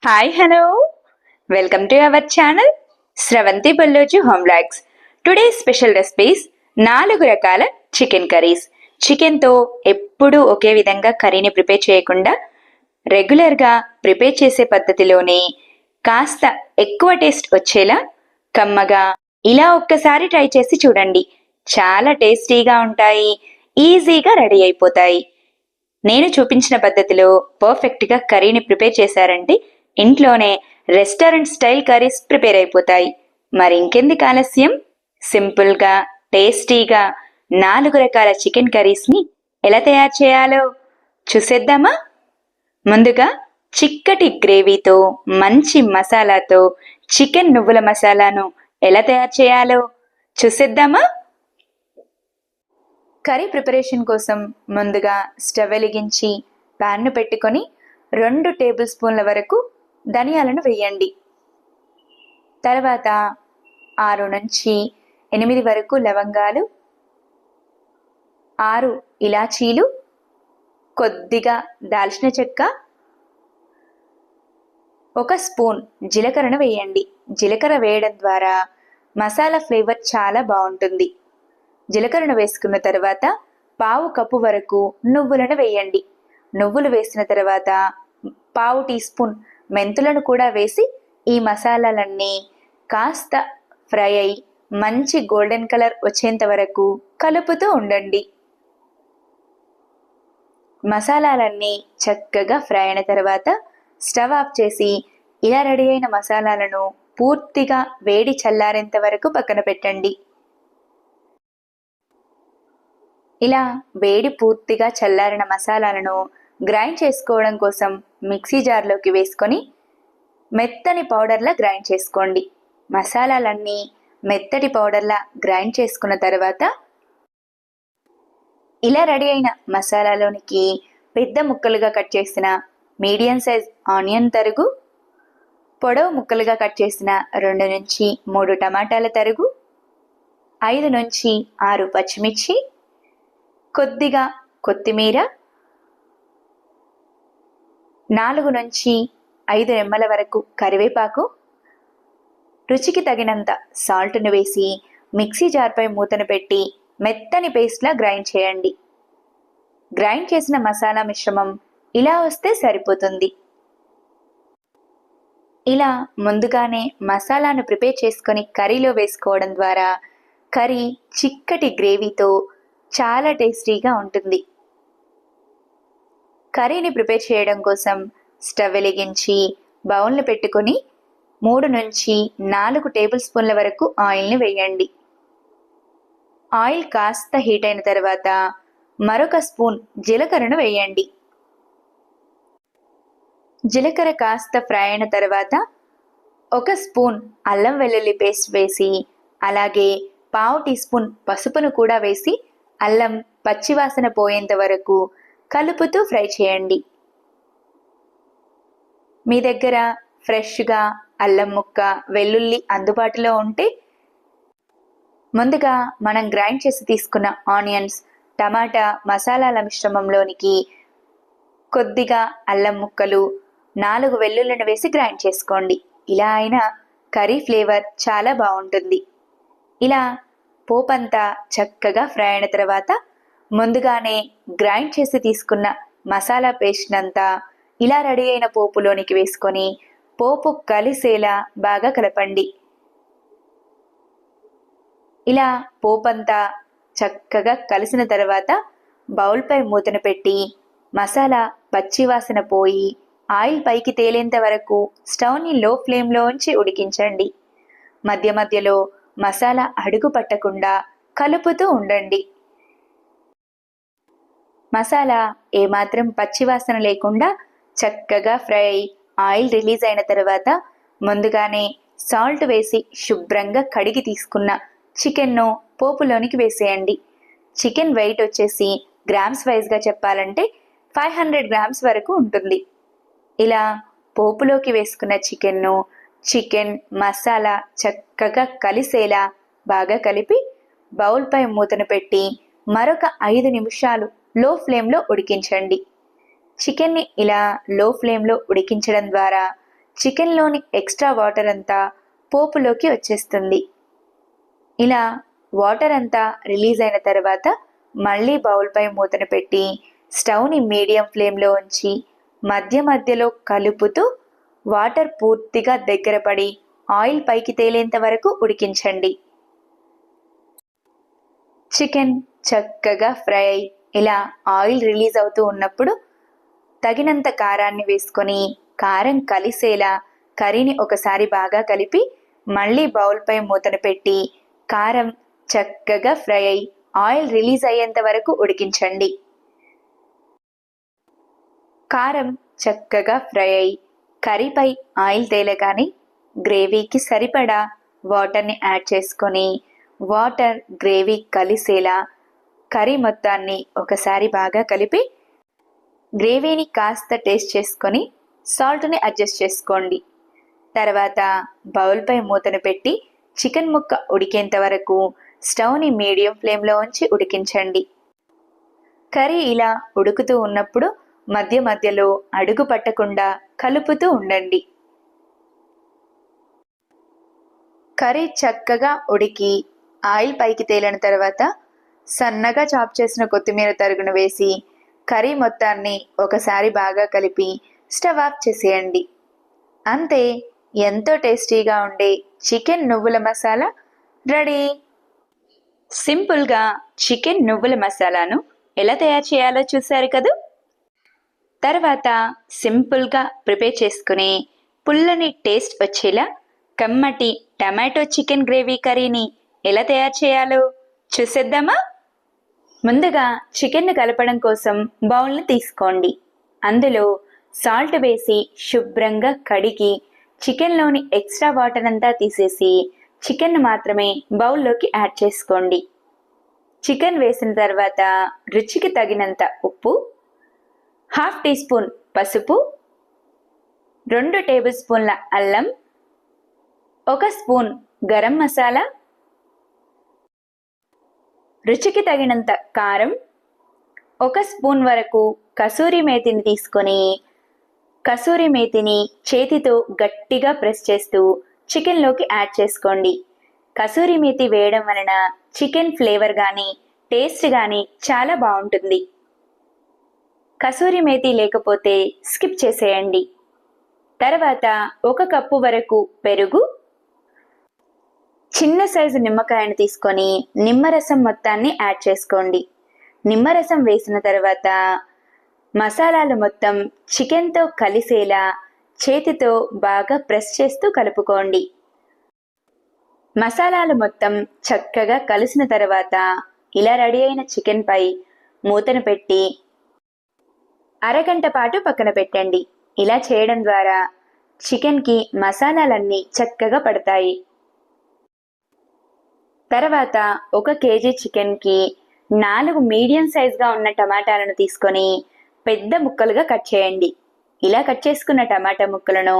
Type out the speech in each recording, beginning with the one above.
Hi hello welcome to our channel Sravanthi Balloju home logs. Today special recipes 4 రకాల chicken curries. చికెన్తో ఎప్పుడూ ఒకే విధంగా కర్రీని ప్రిపేర్ చేయకుండా రెగ్యులర్గా ప్రిపేర్ చేసే పద్ధతిలోనే కాస్త ఎక్కువ టేస్ట్ వచ్చేలా కమ్మగా ఇలా ఒక్కసారి ట్రై చేసి చూడండి. చాలా టేస్టీగా ఉంటాయి, ఈజీగా రెడీ అయిపోతాయి. నేను చూపించిన పద్ధతిలో పర్ఫెక్ట్గా కర్రీని ప్రిపేర్ చేశారంటే ఇంట్లోనే రెస్టారెంట్ స్టైల్ కర్రీస్ ప్రిపేర్ అయిపోతాయి. మరి ఇంకెందుకు ఆలస్యం, సింపుల్గా టేస్టీగా 4 రకాల చికెన్ కర్రీస్ని ఎలా తయారు చేయాలో చూసేద్దామా? ముందుగా చిక్కటి గ్రేవీతో మంచి మసాలాతో చికెన్ నువ్వుల మసాలాను ఎలా తయారు చేయాలో చూసేద్దామా? కర్రీ ప్రిపరేషన్ కోసం ముందుగా స్టవ్ వెలిగించి ప్యాన్ను పెట్టుకొని 2 టేబుల్ స్పూన్ల వరకు ధనియాలను వేయండి. తర్వాత 6 నుంచి 8 వరకు లవంగాలు, 6 ఇలాచీలు, కొద్దిగా దాల్చిన చెక్క, 1 స్పూన్ జీలకర్రను వేయండి. జీలకర్ర వేయడం ద్వారా మసాలా ఫ్లేవర్ చాలా బాగుంటుంది. జీలకర్రను వేసుకున్న తర్వాత 1/2 కప్పు వరకు నువ్వులను వేయండి. నువ్వులు వేసిన తర్వాత 1/2 టీ స్పూన్ మెంతులను కూడా వేసి ఈ మసాలాలన్నీ కాస్త ఫ్రై అయి మంచి గోల్డెన్ కలర్ వచ్చేంత వరకు కలుపుతూ ఉండండి. మసాలాలన్నీ చక్కగా ఫ్రై అయిన తర్వాత స్టవ్ ఆఫ్ చేసి ఇలా రెడీ అయిన మసాలాలను పూర్తిగా వేడి చల్లారేంత వరకు పక్కన పెట్టండి. ఇలా వేడి పూర్తిగా చల్లారిన మసాలాలను గ్రైండ్ చేసుకోవడం కోసం మిక్సీ జార్లోకి వేసుకొని మెత్తని పౌడర్లా గ్రైండ్ చేసుకోండి. మసాలాలన్నీ మెత్తటి పౌడర్లా గ్రైండ్ చేసుకున్న తర్వాత ఇలా రెడీ అయిన మసాలాలోనికి పెద్ద ముక్కలుగా కట్ చేసిన మీడియం సైజ్ ఆనియన్ తరుగు, పొడవు ముక్కలుగా కట్ చేసిన 2 నుంచి 3 టమాటాల తరుగు, 5 నుంచి 6 పచ్చిమిర్చి, కొద్దిగా కొత్తిమీర, 4 నుంచి 5 రెమ్మల వరకు కరివేపాకు, రుచికి తగినంత సాల్ట్ను వేసి మిక్సీ జార్పై మూతను పెట్టి మెత్తని పేస్ట్లా గ్రైండ్ చేయండి. గ్రైండ్ చేసిన మసాలా మిశ్రమం ఇలా వస్తే సరిపోతుంది. ఇలా ముందుగానే మసాలాను ప్రిపేర్ చేసుకొని కర్రీలో వేసుకోవడం ద్వారా కర్రీ చిక్కటి గ్రేవీతో చాలా టేస్టీగా ఉంటుంది. కర్రీని ప్రిపేర్ చేయడం కోసం స్టవ్ వెలిగించి బౌల్ని పెట్టుకొని 3 నుంచి 4 టేబుల్ స్పూన్ల వరకు ఆయిల్ని వేయండి. ఆయిల్ కాస్త హీట్ అయిన తర్వాత మరొక స్పూన్ జీలకర్రను వేయండి. జీలకర్ర కాస్త ఫ్రై అయిన తర్వాత 1 స్పూన్ అల్లం వెల్లుల్లి పేస్ట్ వేసి అలాగే 1/2 టీ స్పూన్ పసుపును కూడా వేసి అల్లం పచ్చివాసన పోయేంత వరకు కలుపుతూ ఫ్రై చేయండి. మీ దగ్గర ఫ్రెష్గా అల్లం ముక్క, వెల్లుల్లి అందుబాటులో ఉంటే ముందుగా మనం గ్రైండ్ చేసి తీసుకున్న ఆనియన్స్, టమాటా మసాలాల మిశ్రమంలోనికి కొద్దిగా అల్లం ముక్కలు, 4 వెల్లుల్లిని వేసి గ్రైండ్ చేసుకోండి. ఇలా అయినా కర్రీ ఫ్లేవర్ చాలా బాగుంటుంది. ఇలా పోపంతా చక్కగా ఫ్రై అయిన తర్వాత ముందుగానే గ్రైండ్ చేసి తీసుకున్న మసాలా పేస్ట్ అంతా ఇలా రెడీ అయిన పోపులోనికి వేసుకొని పోపు కలిసేలా బాగా కలపండి. ఇలా పోపంతా చక్కగా కలిసిన తర్వాత బౌల్పై మూతను పెట్టి మసాలా పచ్చివాసన పోయి ఆయిల్ పైకి తేలేంత వరకు స్టవ్ని లో ఫ్లేమ్లో ఉంచి ఉడికించండి. మధ్య మధ్యలో మసాలా అడుగు పట్టకుండా కలుపుతూ ఉండండి. మసాలా ఏమాత్రం పచ్చివాసన లేకుండా చక్కగా ఫ్రై ఆయిల్ రిలీజ్ అయిన తర్వాత ముందుగానే సాల్ట్ వేసి శుభ్రంగా కడిగి తీసుకున్న చికెన్ను పోపులోనికి వేసేయండి. చికెన్ వెయిట్ వచ్చేసి గ్రామ్స్ వైజ్గా చెప్పాలంటే 500 గ్రామ్స్ వరకు ఉంటుంది. ఇలా పోపులోకి వేసుకున్న చికెన్ మసాలా చక్కగా కలిసేలా బాగా కలిపి బౌల్పై మూతను పెట్టి మరొక 5 నిమిషాలు లో ఫ్లేమ్లో ఉడికించండి. చికెన్ని ఇలా లో ఫ్లేమ్లో ఉడికించడం ద్వారా చికెన్లోని ఎక్స్ట్రా వాటర్ అంతా పోపులోకి వచ్చేస్తుంది. ఇలా వాటర్ అంతా రిలీజ్ అయిన తర్వాత మళ్ళీ బౌల్పై మూతను పెట్టి స్టవ్ని మీడియం ఫ్లేమ్లో ఉంచి మధ్య మధ్యలో కలుపుతూ వాటర్ పూర్తిగా దగ్గర పడి ఆయిల్ పైకి తేలేంత వరకు ఉడికించండి. చికెన్ చక్కగా ఫ్రై అయి ఇలా ఆయిల్ రిలీజ్ అవుతూ ఉన్నప్పుడు తగినంత కారాన్ని వేసుకొని కారం కలిసేలా కర్రీని ఒకసారి బాగా కలిపి మళ్ళీ బౌల్పై మూతను పెట్టి కారం చక్కగా ఫ్రై అయి ఆయిల్ రిలీజ్ అయ్యేంత వరకు ఉడికించండి. కారం చక్కగా ఫ్రై అయి కర్రీపై ఆయిల్ తేలగానే గ్రేవీకి సరిపడా వాటర్ని యాడ్ చేసుకొని వాటర్ గ్రేవీ కలిసేలా కర్రీ మొత్తాన్ని ఒకసారి బాగా కలిపి గ్రేవీని కాస్త టేస్ట్ చేసుకొని సాల్ట్ని అడ్జస్ట్ చేసుకోండి. తర్వాత బౌల్పై మూతను పెట్టి చికెన్ ముక్క ఉడికేంత వరకు స్టవ్ని మీడియం ఫ్లేమ్లో ఉంచి ఉడికించండి. కర్రీ ఇలా ఉడుకుతూ ఉన్నప్పుడు మధ్య మధ్యలో అడుగు పట్టకుండా కలుపుతూ ఉండండి. కర్రీ చక్కగా ఉడికి ఆయిల్ పైకి తేలిన తర్వాత సన్నగా చాప్ చేసిన కొత్తిమీర తరుగును వేసి కర్రీ మొత్తాన్ని ఒకసారి బాగా కలిపి స్టవ్ ఆఫ్ చేసేయండి. అంతే, ఎంతో టేస్టీగా ఉండే చికెన్ నువ్వుల మసాలా రెడీ. సింపుల్గా చికెన్ నువ్వుల మసాలాను ఎలా తయారు చేయాలో చూశారు కదూ. తర్వాత సింపుల్గా ప్రిపేర్ చేసుకుని పుల్లని టేస్ట్ వచ్చేలా కమ్మటి టమాటో చికెన్ గ్రేవీ కర్రీని ఎలా తయారు చేయాలో చూసేద్దామా? ముందుగా చికెన్ను కలపడం కోసం బౌల్ని తీసుకోండి. అందులో సాల్ట్ వేసి శుభ్రంగా కడిగి చికెన్లోని ఎక్స్ట్రా వాటర్ అంతా తీసేసి చికెన్ మాత్రమే బౌల్లోకి యాడ్ చేసుకోండి. చికెన్ వేసిన తర్వాత రుచికి తగినంత ఉప్పు, 1/2 టీ స్పూన్ పసుపు, 2 టేబుల్ స్పూన్ల అల్లం, 1 స్పూన్ గరం మసాలా, రుచికి తగినంత కారం, 1 స్పూన్ వరకు కసూరి మేతిని తీసుకొని కసూరి మేతిని చేతితో గట్టిగా ప్రెస్ చేస్తూ చికెన్లోకి యాడ్ చేసుకోండి. కసూరి మేతి వేయడం వలన చికెన్ ఫ్లేవర్ కానీ టేస్ట్ కానీ చాలా బాగుంటుంది. కసూరి మేతి లేకపోతే స్కిప్ చేసేయండి. తర్వాత 1 కప్పు వరకు పెరుగు, చిన్న సైజు నిమ్మకాయను తీసుకొని నిమ్మరసం మొత్తాన్ని యాడ్ చేసుకోండి. నిమ్మరసం వేసిన తర్వాత మసాలాలు మొత్తం చికెన్తో కలిసేలా చేతితో బాగా ప్రెస్ చేస్తూ కలుపుకోండి. మసాలాలు మొత్తం చక్కగా కలిసిన తర్వాత ఇలా రెడీ అయిన చికెన్పై మూతను పెట్టి అరగంట పాటు పక్కన పెట్టండి. ఇలా చేయడం ద్వారా చికెన్కి మసాలాలన్నీ చక్కగా పడతాయి. తర్వాత 1 కేజీ చికెన్కి 4 మీడియం సైజ్గా ఉన్న టమాటాలను తీసుకొని పెద్ద ముక్కలుగా కట్ చేయండి. ఇలా కట్ చేసుకున్న టమాటా ముక్కలను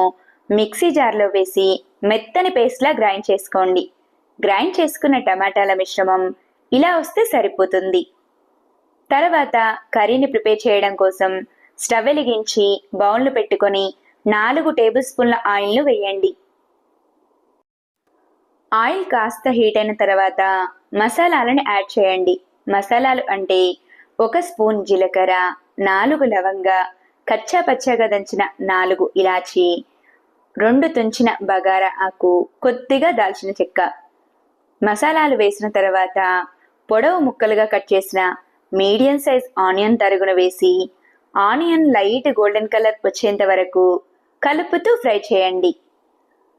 మిక్సీ జార్లో వేసి మెత్తని పేస్ట్లా గ్రైండ్ చేసుకోండి. గ్రైండ్ చేసుకున్న టమాటాల మిశ్రమం ఇలా వస్తే సరిపోతుంది. తర్వాత కర్రీని ప్రిపేర్ చేయడం కోసం స్టవ్ వెలిగించి బౌల్ను పెట్టుకొని 4 టేబుల్ స్పూన్ల ఆయిల్ను వేయండి. ఆయిల్ కాస్త హీట్ అయిన తర్వాత మసాలాలను యాడ్ చేయండి. మసాలాలు అంటే 1 స్పూన్ జీలకర్ర, 4 లవంగ, కచ్చా పచ్చగా దంచిన 4 ఇలాచి, 2 తుంచిన బగారా ఆకు, కొద్దిగా దాల్చిన చెక్క. మసాలాలు వేసిన తర్వాత పొడవు ముక్కలుగా కట్ చేసిన మీడియం సైజ్ ఆనియన్ తరుగును వేసి ఆనియన్ లైట్ గోల్డెన్ కలర్ వచ్చేంత వరకు కలుపుతూ ఫ్రై చేయండి.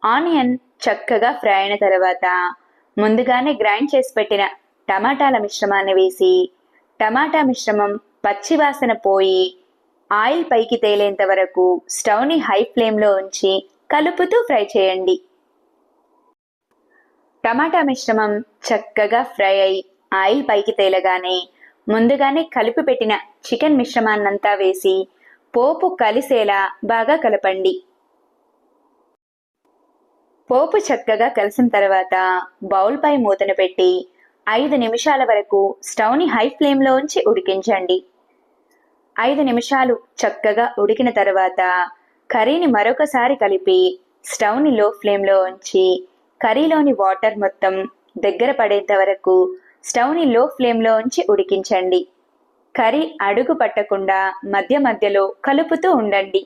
ఆనియన్ చక్కగా ఫ్రై అయిన తర్వాత ముందుగానే గ్రైండ్ చేసి పెట్టిన టమాటాల మిశ్రమాన్ని వేసి టమాటా మిశ్రమం పచ్చివాసన పోయి ఆయిల్ పైకి తేలేంత వరకు స్టవ్ని హై ఫ్లేమ్లో ఉంచి కలుపుతూ ఫ్రై చేయండి. టమాటా మిశ్రమం చక్కగా ఫ్రై అయి ఆయిల్ పైకి తేలగానే ముందుగానే కలిపి పెట్టిన చికెన్ మిశ్రమాన్నంతా వేసి పోపు కలిసేలా బాగా కలపండి. పోపు చక్కగా కలిసిన తర్వాత బౌల్పై మూతను పెట్టి 5 నిమిషాల వరకు స్టవ్ని హై ఫ్లేమ్లో ఉంచి ఉడికించండి. 5 నిమిషాలు చక్కగా ఉడికిన తర్వాత కర్రీని మరొకసారి కలిపి స్టవ్ని లో ఫ్లేమ్లో ఉంచి కర్రీలోని వాటర్ మొత్తం దగ్గర పడేంత వరకు స్టవ్ని లో ఫ్లేమ్లో ఉంచి ఉడికించండి. కర్రీ అడుగు పట్టకుండా మధ్య మధ్యలో కలుపుతూ ఉండండి.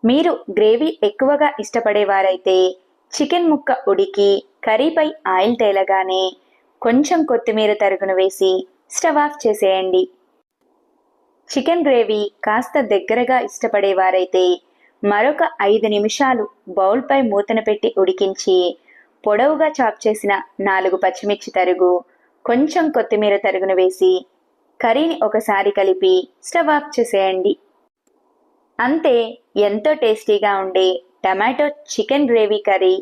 మీరు గ్రేవీ ఎక్కువగా ఇష్టపడేవారైతే చికెన్ ముక్క ఉడికి కర్రీపై ఆయిల్ తేలగానే కొంచెం కొత్తిమీర తరుగును వేసి స్టవ్ ఆఫ్ చేసేయండి. చికెన్ గ్రేవీ కాస్త దగ్గరగా ఇష్టపడేవారైతే మరొక 5 నిమిషాలు బౌల్పై మూతను పెట్టి ఉడికించి పొడవుగా చాప్ చేసిన 4 పచ్చిమిర్చి తరుగు, కొంచెం కొత్తిమీర తరుగును వేసి కర్రీని ఒకసారి కలిపి స్టవ్ ఆఫ్ చేసేయండి. అంతే, ఎంతో టేస్టీగా ఉండే tomato chicken gravy curry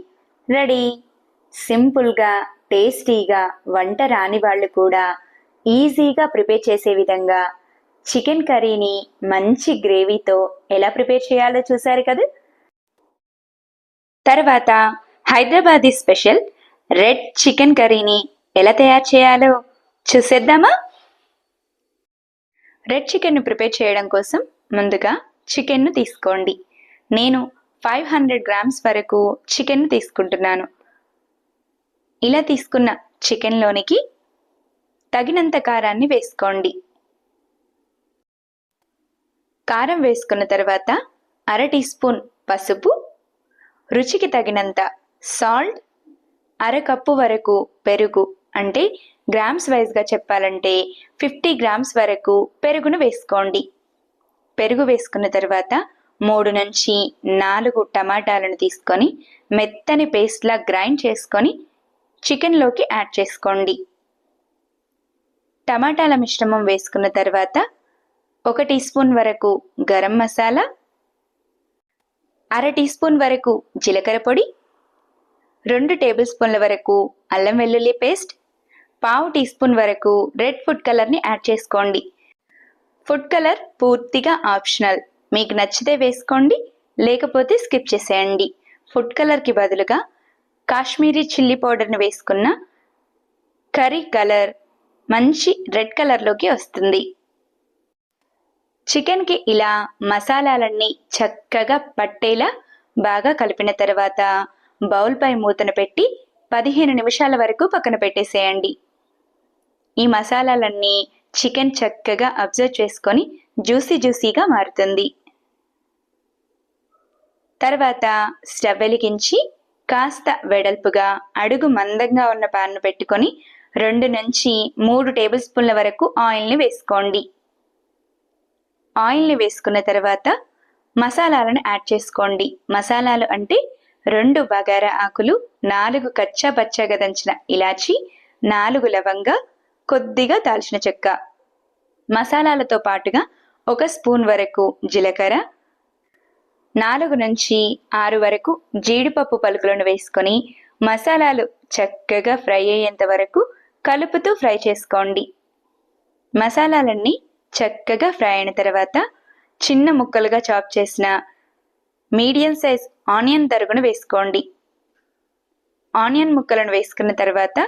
ready. సింపుల్గా, టేస్టీగా, వంట రాని వాళ్ళు కూడా ఈజీగా ప్రిపేర్ చేసే విధంగా చికెన్ కర్రీని మంచి గ్రేవీతో ఎలా ప్రిపేర్ చేయాలో చూశారు కదా. తర్వాత హైదరాబాదీ స్పెషల్ రెడ్ చికెన్ కర్రీని ఎలా తయారు చేయాలో చూసేద్దామా. రెడ్ చికెన్ను ప్రిపేర్ చేయడం కోసం ముందుగా చికెన్ను తీసుకోండి. నేను 500 గ్రామ్స్ వరకు చికెన్ను తీసుకుంటున్నాను. ఇలా తీసుకున్న చికెన్లోనికి తగినంత కారాన్ని వేసుకోండి. కారం వేసుకున్న తర్వాత 1/2 టీ స్పూన్ పసుపు, రుచికి తగినంత సాల్ట్, 1/2 కప్పు వరకు పెరుగు, అంటే గ్రామ్స్ వైజ్గా చెప్పాలంటే 50 గ్రామ్స్ వరకు పెరుగును వేసుకోండి. పెరుగు వేసుకున్న తర్వాత 3 నుంచి 4 టమాటాలను తీసుకొని మెత్తని పేస్ట్లా గ్రైండ్ చేసుకొని చికెన్లోకి యాడ్ చేసుకోండి. టమాటాల మిశ్రమం వేసుకున్న తర్వాత 1 టీ స్పూన్ వరకు గరం మసాలా, 1/2 టీ స్పూన్ వరకు జీలకర్ర పొడి, 2 టేబుల్ స్పూన్ల వరకు అల్లం వెల్లుల్లి పేస్ట్, 1/2 టీ స్పూన్ వరకు రెడ్ ఫుడ్ కలర్ని యాడ్ చేసుకోండి. ఫుడ్ కలర్ పూర్తిగా ఆప్షనల్, మీకు నచ్చితే వేసుకోండి, లేకపోతే స్కిప్ చేసేయండి. ఫుడ్ కలర్కి బదులుగా కాశ్మీరీ చిల్లీ పౌడర్ని వేసుకున్న కర్రీ కలర్ మంచి రెడ్ కలర్లోకి వస్తుంది. చికెన్కి ఇలా మసాలాలన్నీ చక్కగా పట్టేలా బాగా కలిపిన తర్వాత బౌల్పై మూతను పెట్టి 15 నిమిషాల వరకు పక్కన పెట్టేసేయండి. ఈ మసాలాలన్నీ చికెన్ చక్కగా అబ్జర్వ్ చేసుకొని జ్యూసీగా మారుతుంది. తర్వాత స్టవ్ వెలిగించి కాస్త వెడల్పుగా అడుగు మందంగా ఉన్న పాన్ను పెట్టుకొని 2 నుంచి 3 టేబుల్ స్పూన్ల వరకు ఆయిల్ని వేసుకోండి. ఆయిల్ని వేసుకున్న తర్వాత మసాలాలను యాడ్ చేసుకోండి. మసాలాలు అంటే 2 బగారా ఆకులు, 4 కచ్చా పచ్చగా దంచిన ఇలాచి, 4 లవంగ, కొద్దిగా దాల్చిన చెక్క. మసాలాలతో పాటుగా 1 స్పూన్ వరకు జీలకర్ర, 4 నుంచి 6 వరకు జీడిపప్పు పలుకులను వేసుకొని మసాలాలు చక్కగా ఫ్రై అయ్యేంత వరకు కలుపుతూ ఫ్రై చేసుకోండి. మసాలాలన్నీ చక్కగా ఫ్రై అయిన తర్వాత చిన్న ముక్కలుగా చాప్ చేసిన మీడియం సైజ్ ఆనియన్ తరుగును వేసుకోండి. ఆనియన్ ముక్కలను వేసుకున్న తర్వాత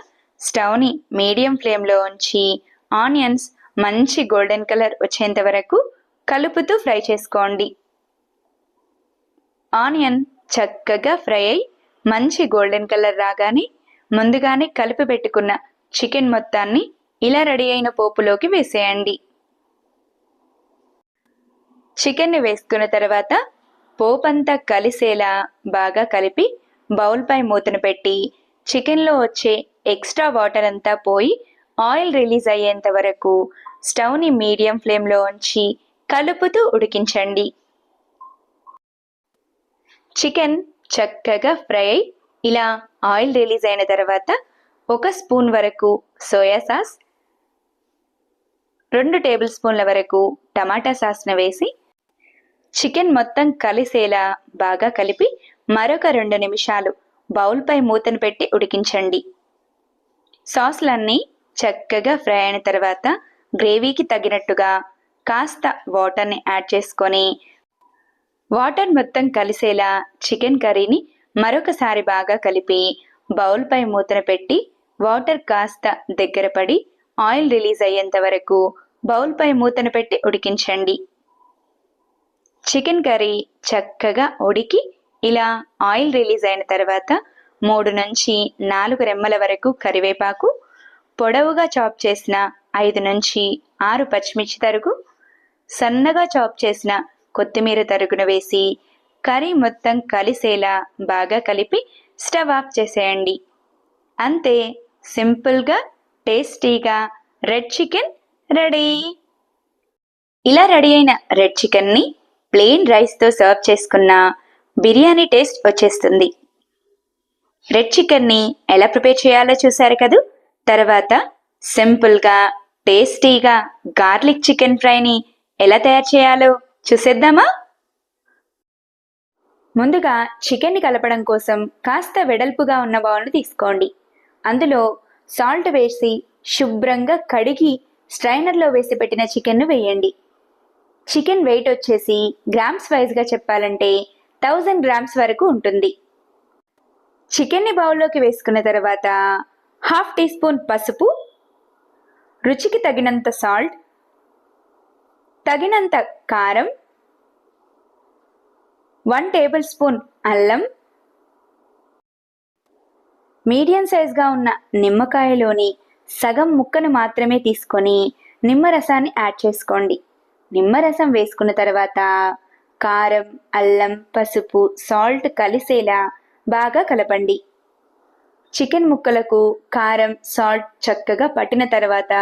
స్టవ్ని మీడియం ఫ్లేమ్లో ఉంచి ఆనియన్స్ మంచి గోల్డెన్ కలర్ వచ్చేంత వరకు కలుపుతూ ఫ్రై చేసుకోండి. ఆనియన్ చక్కగా ఫ్రై అయి మంచి గోల్డెన్ కలర్ రాగానే ముందుగానే కలిపి పెట్టుకున్న చికెన్ మొత్తాన్ని ఇలా రెడీ అయిన పోపులోకి వేసేయండి. చికెన్ని వేసుకున్న తర్వాత పోపంతా కలిసేలా బాగా కలిపి బౌల్పై మూతను పెట్టి చికెన్లో వచ్చే ఎక్స్ట్రా వాటర్ అంతా పోయి ఆయిల్ రిలీజ్ అయ్యేంత వరకు స్టవ్ని మీడియం ఫ్లేమ్లో ఉంచి కలుపుతూ ఉడికించండి. చికెన్ చక్కగా ఫ్రై అయి ఇలా ఆయిల్ రిలీజ్ అయిన తర్వాత 1 స్పూన్ వరకు సోయా సాస్, 2 టేబుల్ స్పూన్ల వరకు టమాటా సాస్ను వేసి చికెన్ మొత్తం కలిసేలా బాగా కలిపి మరొక 2 నిమిషాలు బౌల్పై మూతను పెట్టి ఉడికించండి. సాస్లన్నీ చక్కగా ఫ్రై అయిన తర్వాత గ్రేవీకి తగినట్టుగా కాస్త వాటర్ని యాడ్ చేసుకొని వాటర్ మొత్తం కలిసేలా చికెన్ కర్రీని మరొకసారి బాగా కలిపి బౌల్పై మూతను పెట్టి వాటర్ కాస్త దగ్గర పడి ఆయిల్ రిలీజ్ అయ్యేంత వరకు బౌల్పై మూతను పెట్టి ఉడికించండి. చికెన్ కర్రీ చక్కగా ఉడికి ఇలా ఆయిల్ రిలీజ్ అయిన తర్వాత 3 నుంచి 4 రెమ్మల వరకు కరివేపాకు, పొడవుగా చాప్ చేసిన 5 నుంచి 6 పచ్చిమిర్చి తరుగు, సన్నగా చాప్ చేసిన కొత్తిమీర తరుగును వేసి కర్రీ మొత్తం కలిసేలా బాగా కలిపి స్టవ్ ఆఫ్ చేసేయండి. అంతే, సింపుల్గా టేస్టీగా రెడ్ చికెన్ రెడీ. ఇలా రెడీ అయిన రెడ్ చికెన్ని ప్లెయిన్ రైస్తో సర్వ్ చేసుకున్న బిర్యానీ టేస్ట్ వచ్చేస్తుంది. రెడ్ చికెన్ని ఎలా ప్రిపేర్ చేయాలో చూసారు కదూ. తర్వాత సింపుల్గా టేస్టీగా గార్లిక్ చికెన్ ఫ్రైని ఎలా తయారు చేయాలో చూసేద్దామా? ముందుగా చికెన్ని కలపడం కోసం కాస్త వెడల్పుగా ఉన్న బౌల్ను తీసుకోండి. అందులో సాల్ట్ వేసి శుభ్రంగా కడిగి స్ట్రైనర్లో వేసి పెట్టిన చికెన్ను వేయండి. చికెన్ వెయిట్ వచ్చేసి గ్రామ్స్ వైజ్గా చెప్పాలంటే 1000 గ్రామ్స్ వరకు ఉంటుంది. చికెన్ని బౌల్లోకి వేసుకున్న తర్వాత 1/2 టీ స్పూన్ పసుపు, రుచికి తగినంత సాల్ట్, తగినంత కారం, 1 టేబుల్ స్పూన్ అల్లం, మీడియం సైజ్గా ఉన్న నిమ్మకాయలోని సగం ముక్కను మాత్రమే తీసుకొని నిమ్మరసాన్ని యాడ్ చేసుకోండి. నిమ్మరసం వేసుకున్న తర్వాత కారం, అల్లం, పసుపు, సాల్ట్ కలిసేలా బాగా కలపండి. చికెన్ ముక్కలకు కారం, సాల్ట్ చక్కగా పట్టిన తర్వాత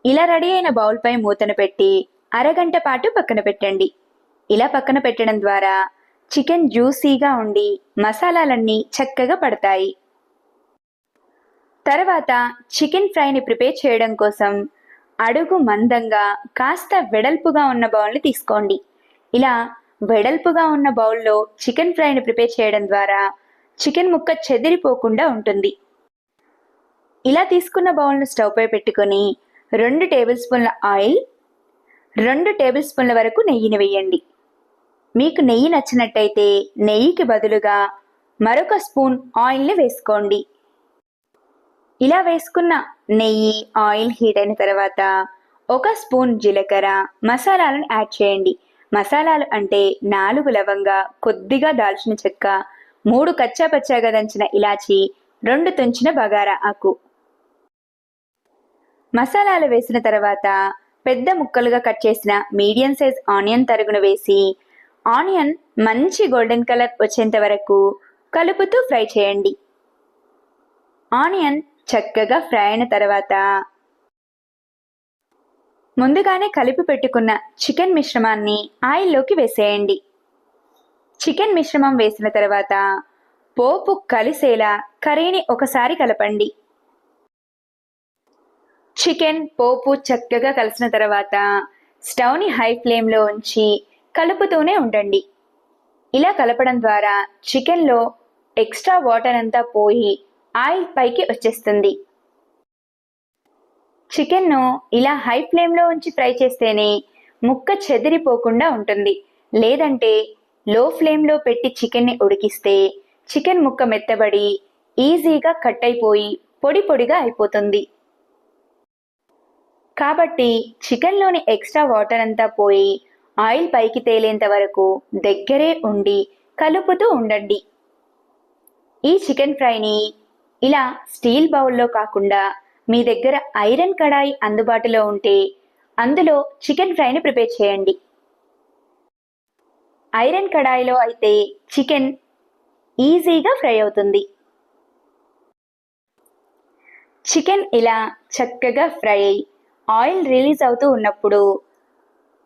ఇలా రెడీ అయిన బౌల్పై మూతను పెట్టి అరగంట పాటు పక్కన పెట్టండి. ఇలా పక్కన పెట్టడం ద్వారా చికెన్ జ్యూసీగా ఉండి మసాలాలన్నీ చక్కగా పడతాయి. తర్వాత చికెన్ ఫ్రైని ప్రిపేర్ చేయడం కోసం అడుగు మందంగా కాస్త వెడల్పుగా ఉన్న బౌల్ని తీసుకోండి. ఇలా వెడల్పుగా ఉన్న బౌల్లో చికెన్ ఫ్రైని ప్రిపేర్ చేయడం ద్వారా చికెన్ ముక్క చెదిరిపోకుండా ఉంటుంది. ఇలా తీసుకున్న బౌల్ను స్టవ్పై పెట్టుకొని 2 టేబుల్ స్పూన్ల ఆయిల్, 2 టేబుల్ స్పూన్ల వరకు నెయ్యిని వేయండి. మీకు నెయ్యి నచ్చినట్టయితే నెయ్యికి బదులుగా మరొక స్పూన్ ఆయిల్ని వేసుకోండి. ఇలా వేసుకున్న నెయ్యి, ఆయిల్ హీట్ అయిన తర్వాత 1 స్పూన్ జీలకర్ర, మసాలాలను యాడ్ చేయండి. మసాలాలు అంటే 4 లవంగ, కొద్దిగా దాల్చిన చెక్క, 3 కచ్చా పచ్చాగా దంచిన ఇలాచి, 2 తుంచిన బగారా ఆకు. మసాలాలు వేసిన తర్వాత పెద్ద ముక్కలుగా కట్ చేసిన మీడియం సైజ్ ఆనియన్ తరుగును వేసి ఆనియన్ మంచి గోల్డెన్ కలర్ వచ్చేంత వరకు కలుపుతూ ఫ్రై చేయండి. ఆనియన్ చక్కగా ఫ్రై అయిన తర్వాత ముందుగానే కలిపి పెట్టుకున్న చికెన్ మిశ్రమాన్ని ఆయిల్లోకి వేసేయండి. చికెన్ మిశ్రమం వేసిన తర్వాత పోపు కలిసేలా కర్రీని ఒకసారి కలపండి. చికెన్, పోపు చక్కగా కలిసిన తర్వాత స్టవ్ని హై ఫ్లేమ్లో ఉంచి కలుపుతూనే ఉండండి. ఇలా కలపడం ద్వారా చికెన్లో ఎక్స్ట్రా వాటర్ అంతా పోయి ఆయిల్ పైకి వచ్చేస్తుంది. చికెన్ను ఇలా హై ఫ్లేమ్లో ఉంచి ఫ్రై చేస్తేనే ముక్క చెదిరిపోకుండా ఉంటుంది. లేదంటే లో ఫ్లేమ్లో పెట్టి చికెన్ని ఉడికిస్తే చికెన్ ముక్క మెత్తబడి ఈజీగా కట్ అయిపోయి పొడి పొడిగా అయిపోతుంది. కాబట్టి చికెన్లోని ఎక్స్ట్రా వాటర్ అంతా పోయి ఆయిల్ పైకి తేలేంత వరకు దగ్గరే ఉండి కలుపుతూ ఉండండి. ఈ చికెన్ ఫ్రైని ఇలా స్టీల్ బౌల్లో కాకుండా మీ దగ్గర ఐరన్ కడాయి అందుబాటులో ఉంటే అందులో చికెన్ ఫ్రైని ప్రిపేర్ చేయండి. ఐరన్ కడాయిలో అయితే చికెన్ ఈజీగా ఫ్రై అవుతుంది. చికెన్ ఇలా చక్కగా ఫ్రై అయి ఆయిల్ రిలీజ్ అవుతూ ఉన్నప్పుడు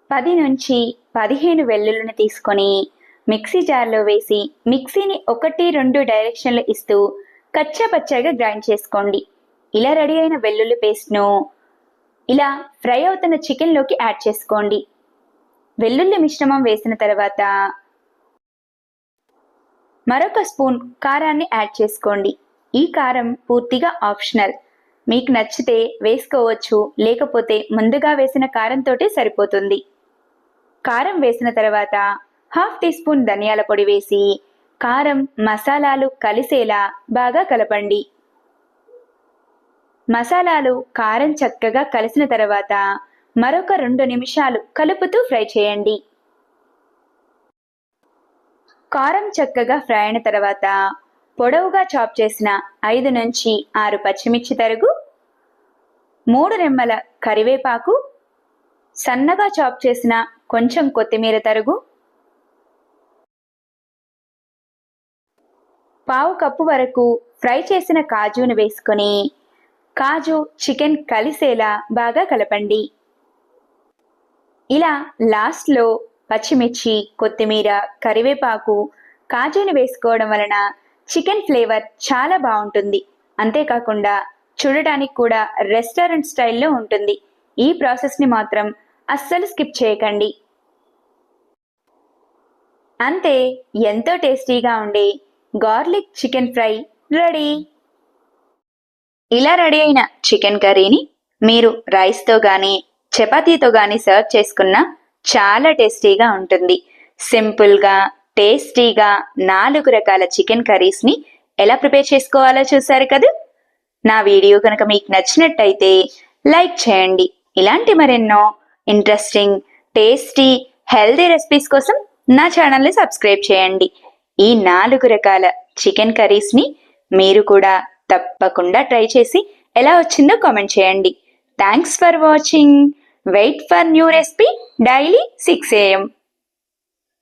10 నుంచి 15 వెల్లుల్లిని తీసుకొని మిక్సీ జార్లో వేసి మిక్సీని 1-2 డైరెక్షన్లు ఇస్తూ కచ్చా పచ్చాగా గ్రైండ్ చేసుకోండి. ఇలా రెడీ అయిన వెల్లుల్లి పేస్ట్ను ఇలా ఫ్రై అవుతున్న చికెన్లోకి యాడ్ చేసుకోండి. వెల్లుల్లి మిశ్రమం వేసిన తర్వాత మరొక స్పూన్ కారాన్ని యాడ్ చేసుకోండి. ఈ కారం పూర్తిగా ఆప్షనల్. మీకు నచ్చితే వేసుకోవచ్చు, లేకపోతే ముందుగా వేసిన కారంతోటే సరిపోతుంది. కారం వేసిన తర్వాత 1/2 టీ స్పూన్ ధనియాల పొడి వేసి కారం, మసాలాలు కలిసేలా బాగా కలపండి. మసాలాలు, కారం చక్కగా కలిసిన తర్వాత మరొక 2 నిమిషాలు కలుపుతూ ఫ్రై చేయండి. కారం చక్కగా ఫ్రై అయిన తర్వాత పొడవుగా చాప్ చేసిన 5 నుంచి 6 పచ్చిమిర్చి తరుగు, 3 రెమ్మల కరివేపాకు, సన్నగా చాప్ చేసిన కొంచెం కొత్తిమీర తరుగు, పావు కప్పు వరకు ఫ్రై చేసిన కాజును వేసుకొని కాజు చికెన్ కలిసేలా బాగా కలపండి. ఇలా లాస్ట్లో పచ్చిమిర్చి, కొత్తిమీర, కరివేపాకు, కాజుని వేసుకోవడం వలన చికెన్ ఫ్లేవర్ చాలా బాగుంటుంది. అంతేకాకుండా చూడటానికి కూడా రెస్టారెంట్ స్టైల్లో ఉంటుంది. ఈ ప్రాసెస్ని మాత్రం అస్సలు స్కిప్ చేయకండి. అంతే, ఎంతో టేస్టీగా ఉండే గార్లిక్ చికెన్ ఫ్రై రెడీ. ఇలా రెడీ అయిన చికెన్ కర్రీని మీరు రైస్తో కానీ చపాతీతో కానీ సర్వ్ చేసుకున్నా చాలా టేస్టీగా ఉంటుంది. సింపుల్గా టేస్టీగా 4 రకాల చికెన్ కర్రీస్ని ఎలా ప్రిపేర్ చేసుకోవాలో చూశారు కదా. నా వీడియో కనుక మీకు నచ్చినట్టయితే లైక్ చేయండి. ఇలాంటి మరెన్నో ఇంట్రెస్టింగ్, టేస్టీ, హెల్దీ రెసిపీస్ కోసం నా ఛానల్ని సబ్స్క్రైబ్ చేయండి. ఈ 4 రకాల చికెన్ కర్రీస్ని మీరు కూడా తప్పకుండా ట్రై చేసి ఎలా వచ్చిందో కామెంట్ చేయండి. Thanks for watching. Wait for new recipe daily 6 AM.